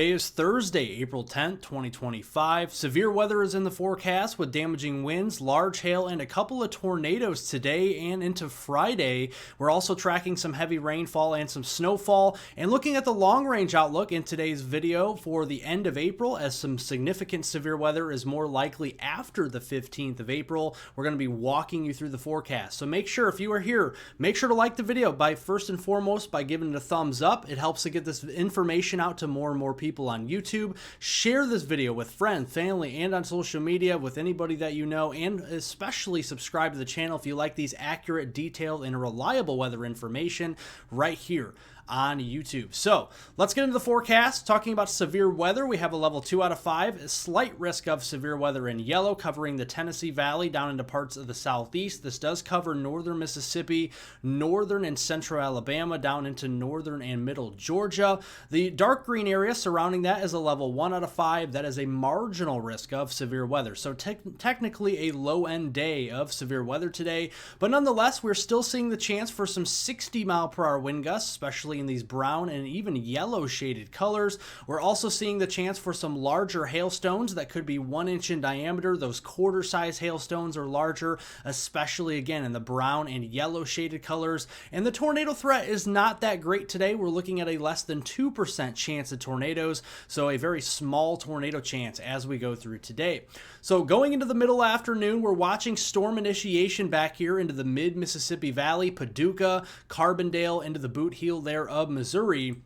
Today is Thursday, April 10th, 2025. Severe weather is in the forecast with damaging winds, large hail, and a couple of tornadoes today and into Friday. We're also tracking some heavy rainfall and some snowfall, and looking at the long-range outlook in today's video for the end of April, as some significant severe weather is more likely after the 15th of April. We're going to be walking you through the forecast. So make sure, if you are here, make sure to like the video by first and foremost by giving it a thumbs up. It helps to get this information out to more and more people on YouTube. Share this video with friends, family, and on social media with anybody that you know, and especially subscribe to the channel if you like these accurate, detailed, and reliable weather information right here on YouTube. So let's get into the forecast. Talking about severe weather, we have a level 2 out of 5, a slight risk of severe weather in yellow, covering the Tennessee Valley down into parts of the southeast. This does cover northern Mississippi, northern and central Alabama, down into northern and middle Georgia. The dark green area surrounding that is a level 1 out of 5. That is a marginal risk of severe weather. So technically a low-end day of severe weather today, but nonetheless, we're still seeing the chance for some 60-mile-per-hour wind gusts, especially in these brown and even yellow shaded colors. We're also seeing the chance for some larger hailstones that could be 1 inch in diameter. Those quarter size hailstones are larger, especially again in the brown and yellow shaded colors. And the tornado threat is not that great today. We're looking at a less than 2% chance of tornadoes, so a very small tornado chance as we go through today. So going into the middle afternoon, we're watching storm initiation back here into the mid-Mississippi Valley, Paducah, Carbondale, into the Boot Heel there of Missouri.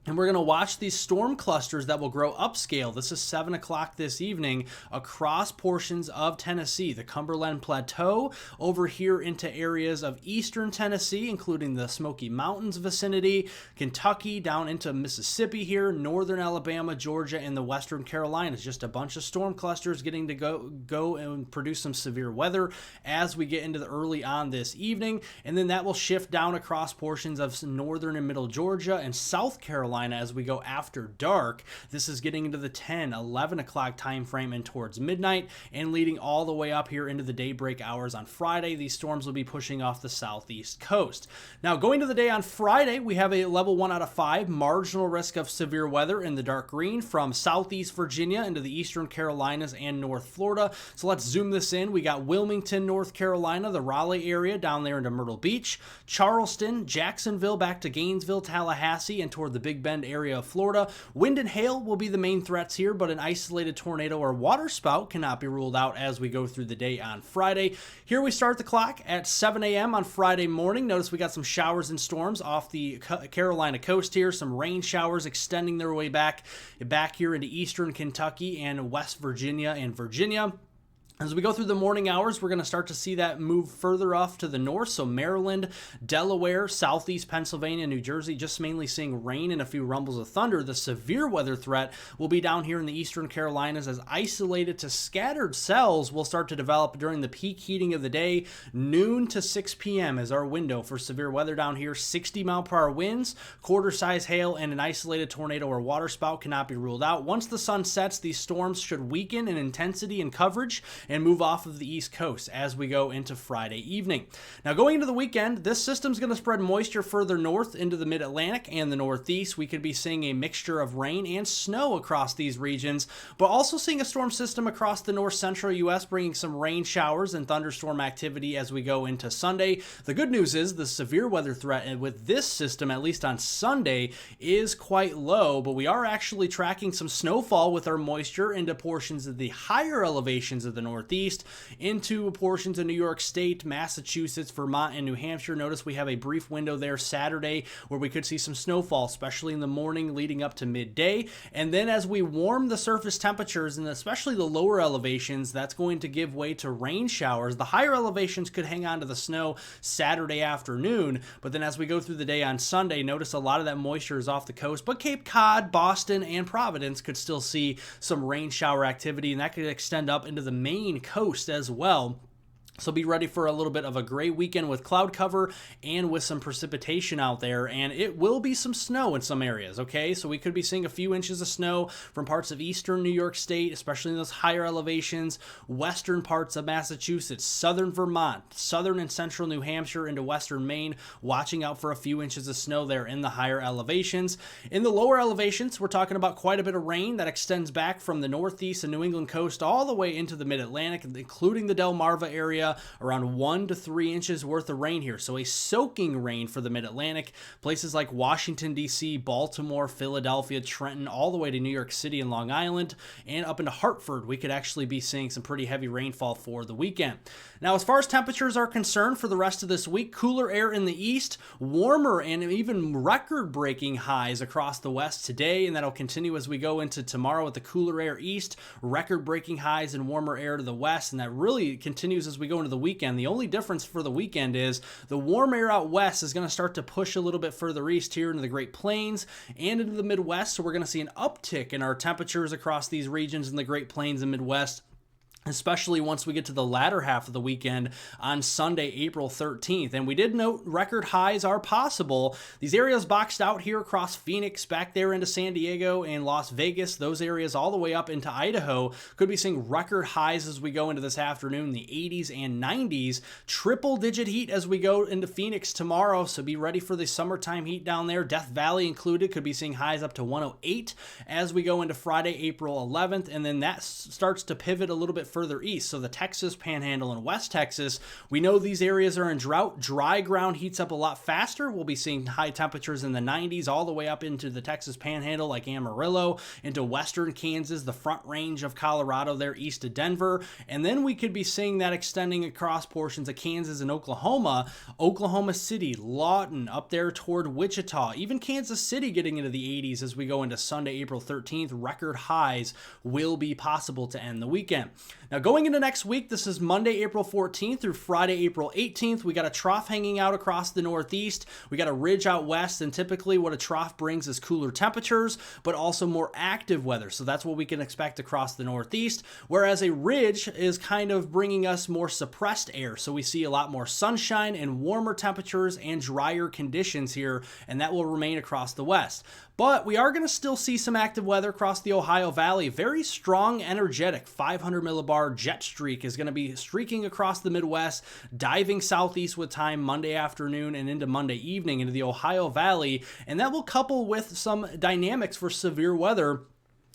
And we're going to watch these storm clusters that will grow upscale. This is 7 o'clock this evening across portions of Tennessee, the Cumberland Plateau, over here into areas of eastern Tennessee, including the Smoky Mountains vicinity, Kentucky, down into Mississippi here, northern Alabama, Georgia, and the western Carolinas. Just a bunch of storm clusters getting to go and produce some severe weather as we get into the early on this evening. And then that will shift down across portions of northern and middle Georgia and South Carolina as we go after dark. This is getting into the 10, 11 o'clock time frame and towards midnight, and leading all the way up here into the daybreak hours on Friday. These storms will be pushing off the southeast coast. Now, going to the day on Friday, we have a level 1 out of 5 marginal risk of severe weather in the dark green from southeast Virginia into the eastern Carolinas and North Florida. So let's zoom this in. We got Wilmington, North Carolina, the Raleigh area down there into Myrtle Beach, Charleston, Jacksonville, back to Gainesville, Tallahassee, and toward the Big Bend area of Florida. Wind and hail will be the main threats here, but an isolated tornado or waterspout cannot be ruled out as we go through the day on Friday. Here we start the clock at 7 a.m. on Friday morning. Notice we got some showers and storms off the Carolina coast here, some rain showers extending their way back here into eastern Kentucky and West Virginia and Virginia. As we go through the morning hours, we're going to start to see that move further off to the north. So Maryland, Delaware, southeast Pennsylvania, New Jersey, just mainly seeing rain and a few rumbles of thunder. The severe weather threat will be down here in the eastern Carolinas, as isolated to scattered cells will start to develop during the peak heating of the day. Noon to 6 p.m. is our window for severe weather down here. 60-mile-per-hour winds, quarter-size hail, and an isolated tornado or waterspout cannot be ruled out. Once the sun sets, these storms should weaken in intensity and coverage and move off of the east coast as we go into Friday evening. Now, going into the weekend, this system's going to spread moisture further north into the mid-Atlantic and the northeast. We could be seeing a mixture of rain and snow across these regions, but also seeing a storm system across the north-central U.S. bringing some rain showers and thunderstorm activity as we go into Sunday. The good news is the severe weather threat with this system, at least on Sunday, is quite low, but we are actually tracking some snowfall with our moisture into portions of the higher elevations of the northeast, into portions of New York State, Massachusetts, Vermont, and New Hampshire. Notice we have a brief window there Saturday where we could see some snowfall, especially in the morning leading up to midday. And then as we warm the surface temperatures, and especially the lower elevations, that's going to give way to rain showers. The higher elevations could hang on to the snow Saturday afternoon, but then as we go through the day on Sunday, notice a lot of that moisture is off the coast, but Cape Cod, Boston, and Providence could still see some rain shower activity, and that could extend up into the Maine coast as well. So be ready for a little bit of a gray weekend with cloud cover and with some precipitation out there. And it will be some snow in some areas, okay? So we could be seeing a few inches of snow from parts of eastern New York State, especially in those higher elevations, western parts of Massachusetts, southern Vermont, southern and central New Hampshire into western Maine, watching out for a few inches of snow there in the higher elevations. In the lower elevations, we're talking about quite a bit of rain that extends back from the northeast and New England coast all the way into the mid-Atlantic, including the Delmarva area. Around 1 to 3 inches worth of rain here. So a soaking rain for the mid-Atlantic. Places like Washington, D.C., Baltimore, Philadelphia, Trenton, all the way to New York City and Long Island, and up into Hartford, we could actually be seeing some pretty heavy rainfall for the weekend. Now, as far as temperatures are concerned for the rest of this week, cooler air in the east, warmer and even record-breaking highs across the west today, and that'll continue as we go into tomorrow with the cooler air east, record-breaking highs and warmer air to the west, and that really continues as we go into the weekend. The only difference for the weekend is the warm air out west is going to start to push a little bit further east here into the Great Plains and into the Midwest, so we're going to see an uptick in our temperatures across these regions in the Great Plains and Midwest, especially once we get to the latter half of the weekend on Sunday, April 13th. And we did note record highs are possible. These areas boxed out here across Phoenix, back there into San Diego and Las Vegas, those areas all the way up into Idaho, could be seeing record highs as we go into this afternoon, the 80s and 90s. Triple-digit heat as we go into Phoenix tomorrow, so be ready for the summertime heat down there. Death Valley included, could be seeing highs up to 108 as we go into Friday, April 11th, and then that starts to pivot a little bit further east. So the Texas Panhandle and West Texas, we know these areas are in drought. Dry ground heats up a lot faster. We'll be seeing high temperatures in the 90s all the way up into the Texas Panhandle like Amarillo, into western Kansas, the Front Range of Colorado there east of Denver. And then we could be seeing that extending across portions of Kansas and Oklahoma, Oklahoma City, Lawton, up there toward Wichita, even Kansas City getting into the 80s as we go into Sunday, April 13th. Record highs will be possible to end the weekend. Now, going into next week, this is Monday, April 14th through Friday, April 18th. We got a trough hanging out across the northeast. We got a ridge out west, and typically what a trough brings is cooler temperatures, but also more active weather. So that's what we can expect across the northeast, whereas a ridge is kind of bringing us more suppressed air. So we see a lot more sunshine and warmer temperatures and drier conditions here, and that will remain across the west. But we are going to still see some active weather across the Ohio Valley. Very strong, energetic 500 millibar jet streak is going to be streaking across the Midwest, diving southeast with time Monday afternoon and into Monday evening into the Ohio Valley. And that will couple with some dynamics for severe weather.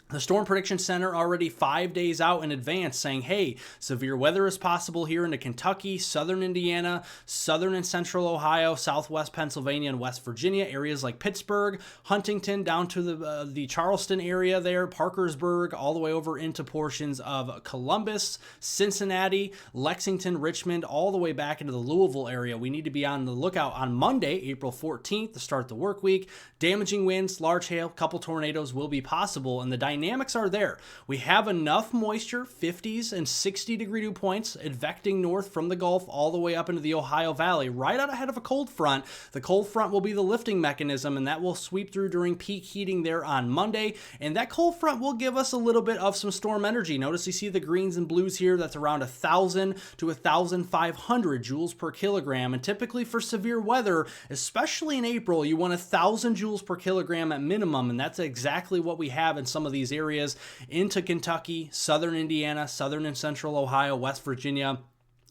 The Storm Prediction Center already 5 days out in advance saying, hey, severe weather is possible here into Kentucky, southern Indiana, southern and central Ohio, southwest Pennsylvania, and West Virginia, areas like Pittsburgh, Huntington, down to the Charleston area there, Parkersburg, all the way over into portions of Columbus, Cincinnati, Lexington, Richmond, all the way back into the Louisville area. We need to be on the lookout on Monday, April 14th, to start the work week. Damaging winds, large hail, couple tornadoes will be possible, and the dynamics are there. We have enough moisture, 50s and 60 degree dew points, advecting north from the Gulf all the way up into the Ohio Valley, right out ahead of a cold front. The cold front will be the lifting mechanism, and that will sweep through during peak heating there on Monday, and that cold front will give us a little bit of some storm energy. Notice you see the greens and blues here. That's around 1,000 to 1,500 joules per kilogram, and typically for severe weather, especially in April, you want 1,000 joules per kilogram at minimum, and that's exactly what we have in some of these areas into Kentucky, southern Indiana, southern and central Ohio, West Virginia,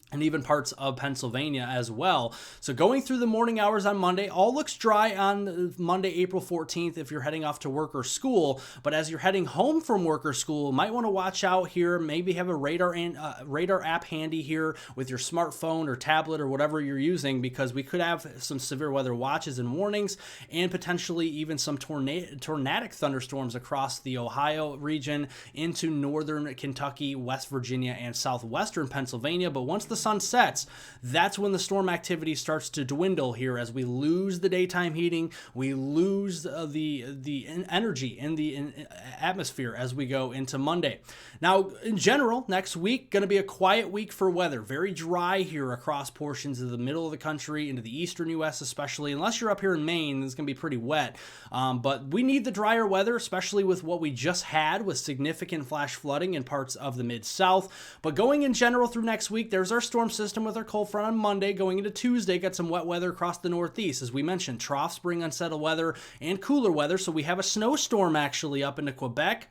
and even parts of Pennsylvania as well. So going through the morning hours on Monday, all looks dry on Monday, April 14th if you're heading off to work or school. But as you're heading home from work or school, might want to watch out here, maybe have a radar app handy here with your smartphone or tablet or whatever you're using, because we could have some severe weather watches and warnings and potentially even some tornadic thunderstorms across the Ohio region into northern Kentucky, West Virginia, and southwestern Pennsylvania. But once the sun sets, that's when the storm activity starts to dwindle here as we lose the daytime heating, we lose the energy in the atmosphere as we go into Monday. Now, in general, next week, going to be a quiet week for weather. Very dry here across portions of the middle of the country, into the eastern U.S. especially. Unless you're up here in Maine, it's going to be pretty wet. But we need the drier weather, especially with what we just had with significant flash flooding in parts of the Mid-South. But going in general through next week, there's our storm system with our cold front on Monday. Going into Tuesday, got some wet weather across the Northeast. As we mentioned, troughs bring unsettled weather and cooler weather, so we have a snowstorm actually up into Quebec.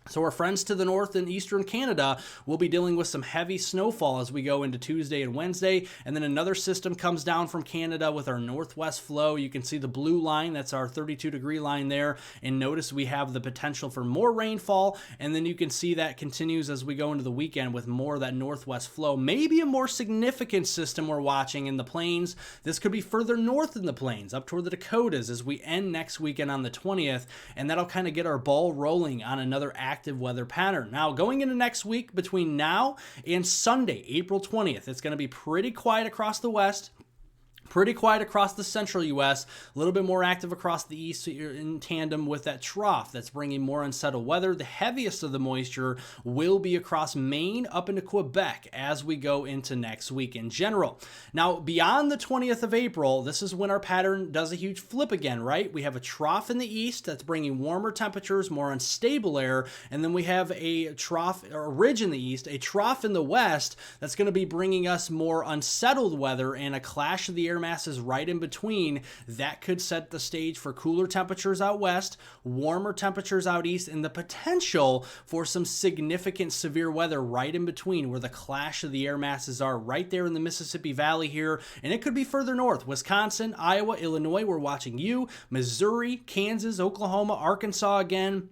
So our friends to the north and eastern Canada will be dealing with some heavy snowfall as we go into Tuesday and Wednesday. And then another system comes down from Canada with our northwest flow. You can see the blue line, that's our 32-degree line there. And notice we have the potential for more rainfall. And then you can see that continues as we go into the weekend with more of that northwest flow. Maybe a more significant system we're watching in the plains. This could be further north in the plains, up toward the Dakotas as we end next weekend on the 20th. And that'll kind of get our ball rolling on another active weather pattern. Now, going into next week, between now and Sunday, April 20th, it's going to be pretty quiet across the west. Pretty quiet across the central U.S., a little bit more active across the east in tandem with that trough that's bringing more unsettled weather. The heaviest of the moisture will be across Maine up into Quebec as we go into next week in general. Now, beyond the 20th of April, this is when our pattern does a huge flip again, right? We have a trough in the east that's bringing warmer temperatures, more unstable air, and then we have a trough or a ridge in the east, a trough in the west that's going to be bringing us more unsettled weather and a clash of the air masses right in between. That could set the stage for cooler temperatures out west, warmer temperatures out east, and the potential for some significant severe weather right in between where the clash of the air masses are right there in the Mississippi Valley here. And it could be further north, Wisconsin, Iowa, Illinois. We're watching you, Missouri, Kansas, Oklahoma, Arkansas again.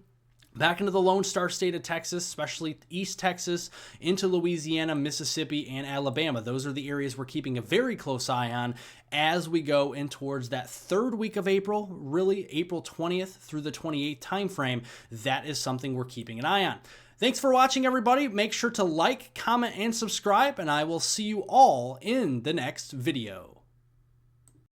Back into the Lone Star State of Texas, especially East Texas, into Louisiana, Mississippi, and Alabama. Those are the areas we're keeping a very close eye on as we go in towards that third week of April, really April 20th through the 28th timeframe. That is something we're keeping an eye on. Thanks for watching, everybody. Make sure to like, comment, and subscribe, and I will see you all in the next video.